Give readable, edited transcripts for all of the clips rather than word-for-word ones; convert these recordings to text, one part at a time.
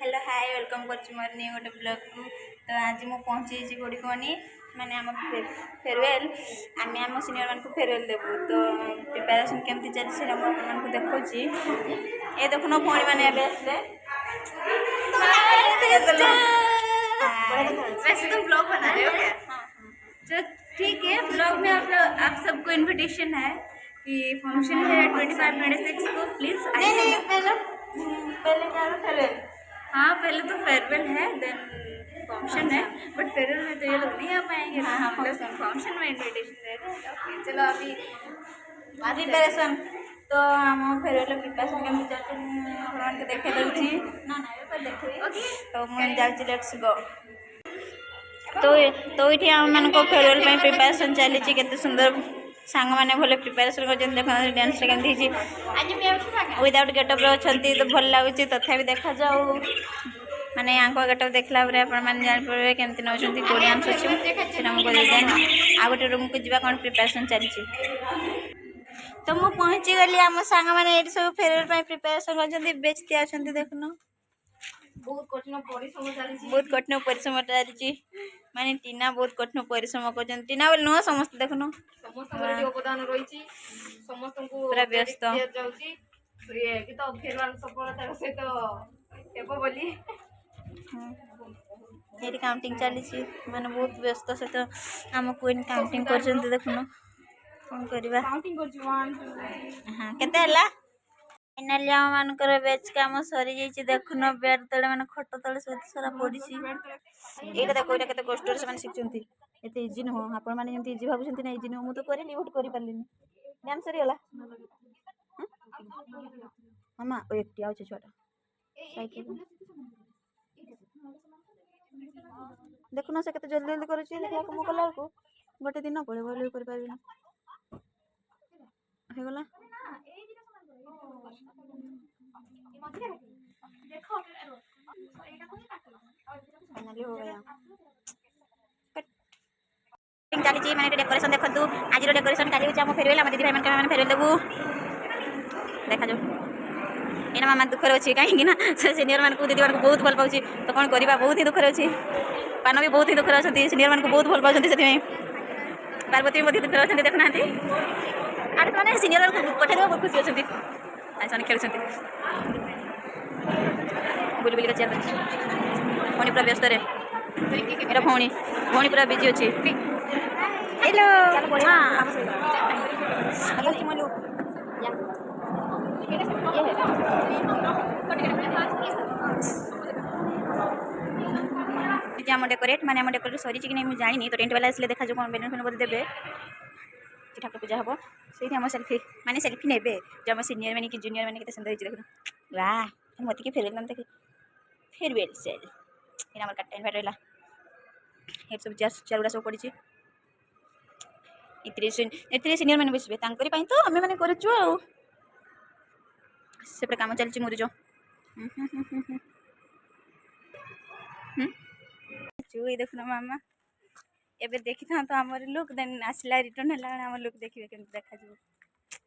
Hello hi welcome कर more new गोटे blog को। तो आज मुझे पहुँची गोटी कहनी माने आम फेरवेल आम आम सिनियर मान को फेरवेल देवु। तो प्रिपेरेसन केमती चलती आपको देखुची। ये देखुन भौणी मैंने वैसे तो ब्लॉग बना रहे हो क्या? तो ठीक है, ब्लॉग में आप सबको इनविटेशन है कि फंक्शन है 25-26 को, प्लीज आइए। फेरवेल हाँ, पहले तो फेयरवेल है, देन फंक्शन है, बट फेयरवेल में तो ये लोग नहीं आ पाएंगे। हाँ, फंक्शन में इनविटेशन दे रहे हैं। ओके, चलो अभी प्रिपेरेसन तो आम फेरवेल प्रिपेरेसन केमती चलती देखे दूसरी ना देखे। तो मुझे जाऊँगी लेट्स गो। तो ये आम मान फेरवेल प्रिपेरेसन चली के सुंदर सांग मैंने भले प्रिपेरेसन कर देख डांस केमती विदाउट गेटअप अच्छा तो भल लगुच। तथापि देखा जाऊ माने यहाँ गेटअप देखला जापर केमती नौ कौ डांस अच्छे आ गए रूम को जा कौन प्रिपेरेसन चली। तो मुझे पहुँची गली आम सांग मैंने सब फेरवेल प्रिपेरेसन कर बेचती अच्छा देखुन बहुत कठिन परिश्रम चली। माने टीना बहुत कठिन परिश्रम कर टीना बोले नुह समस्त देखुन अवदान रही पूरा व्यस्त सफलतार सहित बोली ये काउंटिंग चली माने बहुत व्यस्त सहित आम क्वीन काउंटिंग कर देखुन कौन करवा। हाँ केते फाइनाली आम मानकर बेच काम सरी जाइए। देखुन बेड तले मैंने खट तले सब सारा पड़ी ये देखो ये केते कष्ट से शिखुंट एत इजी नुह आपण मैंने जमी इजी भावुं ना इजी नुह मुझे तो करें बट कर डांस सरीगला मामा एक आछे छुआटा देखुन से जल्दी जल्दी कर देखा मुझे कला गोटे दिन पड़े भले कर गला फाइनली हो गया चली मैंने डेकोरेशन देखु आज डेकोरेशन चली फेरवेल आम दीदी भाई मैंने फेरवेल देवु देखा जाऊ। एना मामा दुखर अच्छी कहीं ना सीनियर मान को दीदी मान को बहुत भल पाऊँ तो कौन करवा बहुत ही दुखर अच्छी पान भी बहुत ही दुखर अच्छा सीनियर मान को बहुत भल पाँच से पार्वती भी दुखर अच्छा देखुना आठ मैंने सीनियर मान को पठाई बहुत खुशी अच्छा आज खेल बुली बुलिका चेयर भौणी पूरा व्यस्त मेरा भौणी भौणी पूरा बिजी अच्छी। हेलो हाँ आम डेकोरेट माने आम डेकोरेट सरी कि नहीं मुझे जानी। तो टेंट वाला आसले देखा जो कौन बेलून बोध देवे ठाकुर पूजा हम से आम सेल्फी माने सेल्फी ने जो आम सिनियर मैंने कि जूनियर मैंने के सुंदर देख वाह मत कि फेरवेल देखे फेरवेल सेल ये आम काट इनभाइट रहा ये सब चेयर गुड़ा सब पड़ी ये सिनियर मैंने बसबे तो आम मैंने कर सेपटे कम चलती मुरुज ये देखुन मामा एबे देखी था तो आम लुक देन आसला रिटर्न है आम लुक देखिए केमती देखा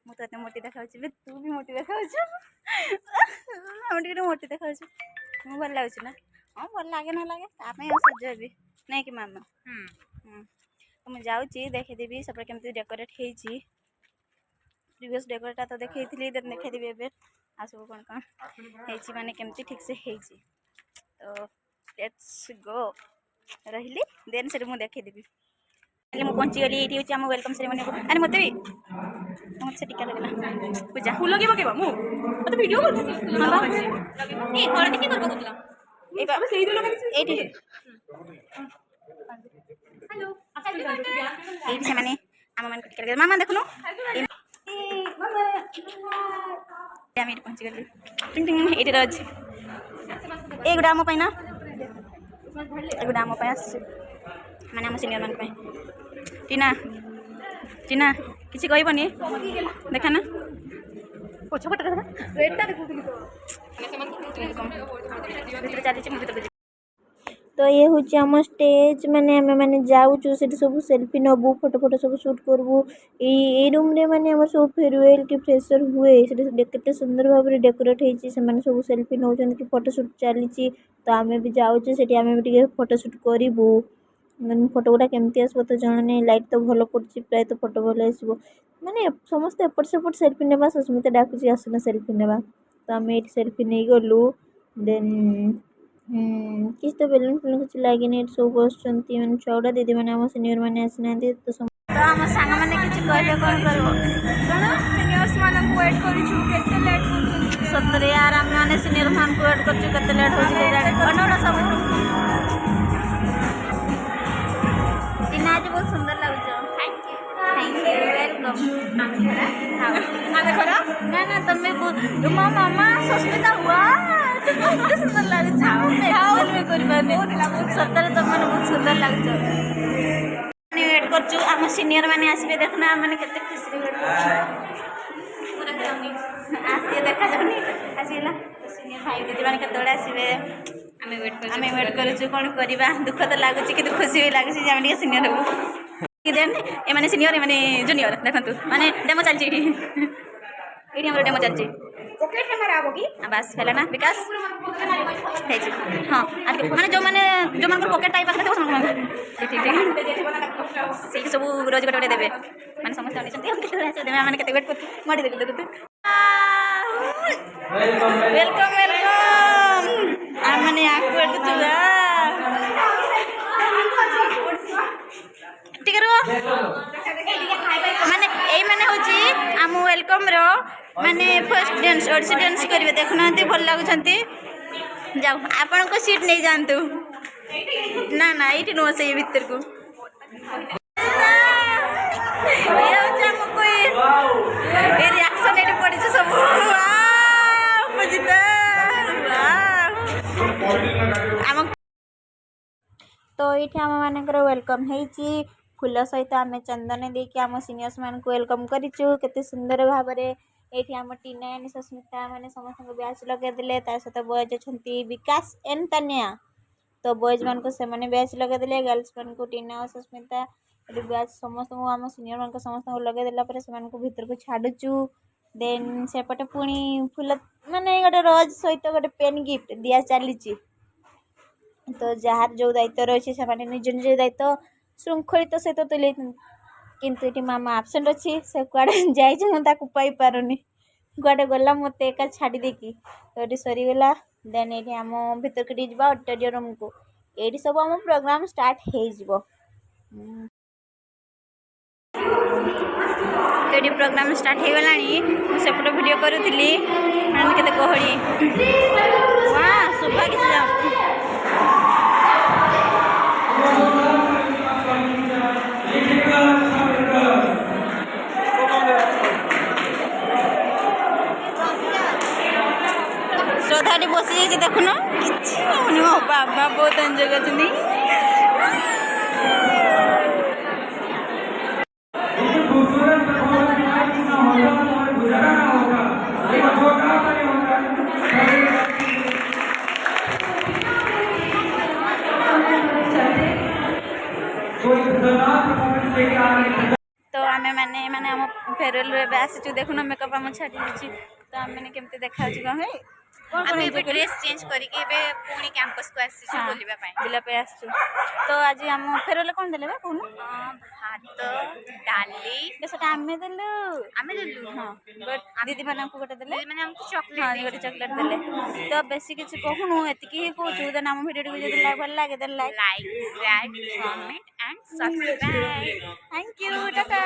मुझे मोटी देखा तू भी मोटी देखा मोटी देखा मुझे भल लगुच ना। हाँ भल लगे ना लगे सज भी नहीं कि मामा तो मुझे जाऊँगी देखेदेवी सब केमती डेकोरेट होती प्रीवियस डेकोरेट तो देखी देन देखेदेवी ए आ सब कौन कौन होती माने केमती ठीक से होती। तो लेट्स गो रही देन से मुझे देखेदेवी मुझे पहुँची गली ये हूँ आम वेलकम सेरेमनी अरे मत भी मत से टीका लगेगा पूजा फुल लगे पकेबा मु मत वीडियो कर ए कर देखि कर बकुला ए बाबा सेही तो लगे एठी हेलो अच्छा से माने आम मन टीका लगे मामा देखनो मामा आम पहुँची गली टिंग टिंग एठी रज ए गुडा आम पाइना ए गुडा आम पास माने आम सिनियर मान पे टीना टीना किसी कहबनी देखा ना पछपटे देखा चली तो ये हूँ आम स्टेज माने आम मैंने जाऊँ से सब सेल्फी नबू फोटो फोटो सब सुट करबू ये रूम रे माने आम सब फेयरवेल कि फ्रेशर हुए केते सुंदर भाव में डेकोरेट होती से सब सेल्फी नौ कि फोटो सुट चली तो आम भी जाऊँ से आम भी फोटो सुट करूँ फोटो गुड़ा केमती आसो तो जहाँ नहीं लाइट तो भल पड़ी प्राय तो फोटो भल आसो माने समस्त एपट सेपट सेल्फी नेबा सुस्मिता डाकुची आसना सेल्फी नेबा तो आम ये सेल्फी नहीं गलु देन किसी तो बेलून फेलून कुछ लगे सब बस मैंने छुआ दीदी मैंने आम सिनियर मैंने आसना तो आम सांग मैंने किसी कहले कौन कर सीनियर्स मानक वेट करूछु केते लेट होछु सतरे यार आम मैंने सीनियर मान को वेट करछु केते लेट होछि के जाने बनोड़ा सब दिन आज बहुत सुंदर लागुछ थैंक यू वेलकम आमे खरा ना ना तमे तुम मामा सुस्मिता हुआ बहुत सुंदर लागुछ एक्चुअल में करि पाने सतरे तुम माने बहुत सुंदर लागुछ वेट करछु आम सीनियर माने आसीबे देखना माने केते खुशी वेट करछु पूरा आसी देखा जाउनी आसीला सीनियर भाई दीदी माने केते आसीबे आमे वेट करछु कोन करबा दुख तो लागुछि कि खुशी भी लागुछि जे आमे के सीनियर हो देन ए माने सीनियर ए माने जूनियर देखंतु माने डेमो चलछि एडी हमर डेमो चलछि पॉकेट में मारा होगी बस फेला ना विकास है जी हां माने जो मन को पॉकेट टाइप आके ठीक ठीक से सब रोज गटे देबे माने समस्त आनिसंती हम केते आसे देबे माने केते वेट कर माडी देख तू वेलकम वेलकम आ माने आक वेट करछु ठीक रो माने ए माने होची आम वेलकम रो माने फर्स्ट डांस ओडिसी डांस करिवे देखना भल लागुछंती जाओ आपन को सीट नहीं जानतु ना ना इटी नो से भीतर को ये होचा म कोई ए रिएक्शन एटी पड़ी छ सब वाह मजिदा आम तो ये आम मानकर वेलकम है फूल सहित आम चंदन देकी आम सीनियर्स मान को वेलकम करिचु केते सुंदर भाव में ये आम टीना एंड सुस्मिता मैंने समस्त बैच लगेदे सहित बॉयज अच्छा विकास एंड तन्या तो बॉयज मान को से बैच लगेदे गर्ल्स मान को टीना और सुस्मिता ये बैच समस्त आम सीनियर मान समस्त लगेदेला से भीतर को छाड़ुचु देन सेपटे पुणी फूल माने गोटे रज सहित गोटे पेन गिफ्ट दिया चली तो जार जो दायित्व रही है निज निज दायित्व श्रृंखलित सहित तुले किंतु ये मामा आबसेंट अच्छी से कुआड़े जाई पाई पारुनी कुआड़े गला मत एका छाड़ी देकी तो ये सरीगला देन ये आम भीतर को जा ऑडिटोरियम को ये सब आम प्रोग्राम स्टार्ट हो तो ये प्रोग्राम स्टार्ट हो गला सेपटे वीडियो करूली के गहली वाह सुबह किसी श्रद्धा बसी जाइए देखुन कि मो बाबा बहुत एंजय कर तो आम मैंने माने आम फेयरवेल आसीचु देखुन मेकअप आम छाड़ी तो आम मैंने केमती देखा कौन आमे ड्रेस चेंज करके पुणी कैंपस को आसी बुलिबा पई बुला पे आसछु तो आज हम फेरले कोन देले बा कोन भात डाली बेसटा आमे देलु हां बट दीदी माने हमको गोटे देले दीदी माने हमको चॉकलेट हां गोटे चॉकलेट देले तो बेसी किछ कहूनु एतकी ही कहू देन हम वीडियो को जदी लाइक भल लागे then like share comment and subscribe thank you Tata